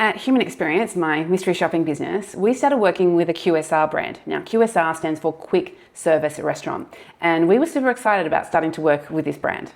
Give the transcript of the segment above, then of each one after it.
At Human Experience, my mystery shopping business, we started working with a QSR brand. Now, QSR stands for Quick Service Restaurant, and we were super excited about starting to work with this brand.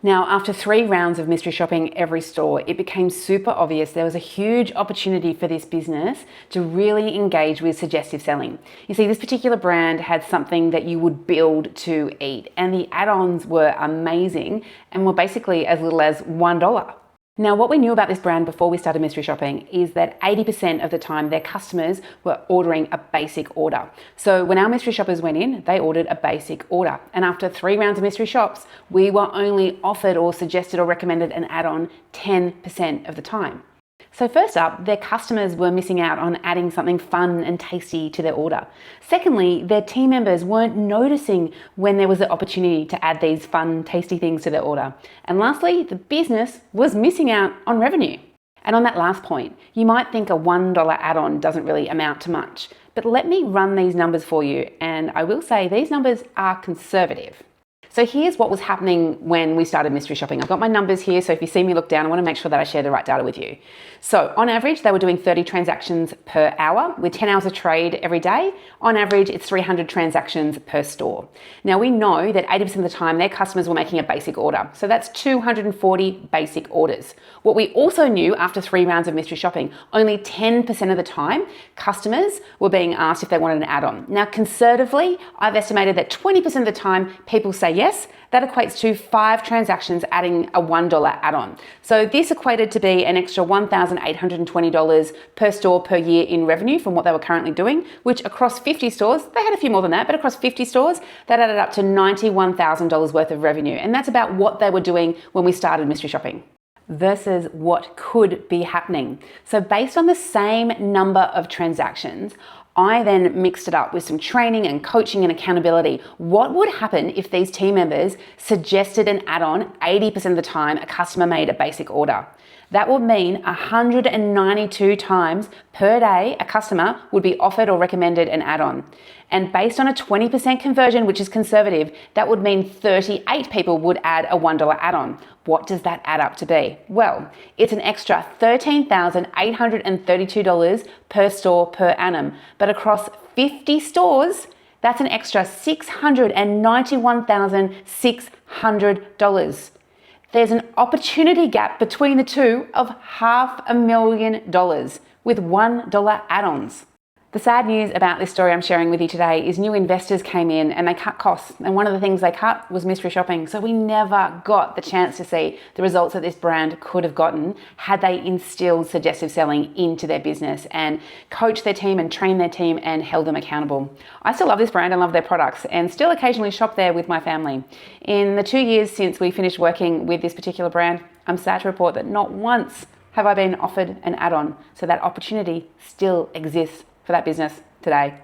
Now, after 3 rounds of mystery shopping every store, it became super obvious there was a huge opportunity for this business to really engage with suggestive selling. You see, this particular brand had something that you would build to eat, and the add-ons were amazing and were basically as little as $1. Now, what we knew about this brand before we started mystery shopping is that 80% of the time their customers were ordering a basic order. So when our mystery shoppers went in, they ordered a basic order. And after 3 rounds of mystery shops, we were only offered or suggested or recommended an add-on 10% of the time. So first up, their customers were missing out on adding something fun and tasty to their order. Secondly, their team members weren't noticing when there was the opportunity to add these fun, tasty things to their order. And lastly, the business was missing out on revenue. And on that last point, you might think a $1 add-on doesn't really amount to much, but let me run these numbers for you. And I will say these numbers are conservative. So here's what was happening when we started mystery shopping. I've got my numbers here, so if you see me look down, I want to make sure that I share the right data with you. So on average, they were doing 30 transactions per hour with 10 hours of trade every day. On average, it's 300 transactions per store. Now we know that 80% of the time their customers were making a basic order. So that's 240 basic orders. What we also knew after 3 rounds of mystery shopping, only 10% of the time customers were being asked if they wanted an add-on. Now conservatively, I've estimated that 20% of the time people say yes. That equates to 5 transactions adding a $1 add-on. So this equated to be an extra $1,820 per store per year in revenue from what they were currently doing, which across 50 stores, they had a few more than that, but across 50 stores, that added up to $91,000 worth of revenue. And that's about what they were doing when we started mystery shopping versus what could be happening. So based on the same number of transactions, I then mixed it up with some training and coaching and accountability. What would happen if these team members suggested an add-on 80% of the time a customer made a basic order? That would mean 192 times per day a customer would be offered or recommended an add-on. And based on a 20% conversion, which is conservative, that would mean 38 people would add a $1 add-on. What does that add up to be? Well, it's an extra $13,832 per store per annum. But across 50 stores, that's an extra $691,600. There's an opportunity gap between the two of $500,000 with $1 add-ons. The sad news about this story I'm sharing with you today is new investors came in and they cut costs. And one of the things they cut was mystery shopping. So we never got the chance to see the results that this brand could have gotten had they instilled suggestive selling into their business and coached their team and trained their team and held them accountable. I still love this brand and love their products and still occasionally shop there with my family. In the 2 years since we finished working with this particular brand, I'm sad to report that not once have I been offered an add-on. So that opportunity still exists for that business today.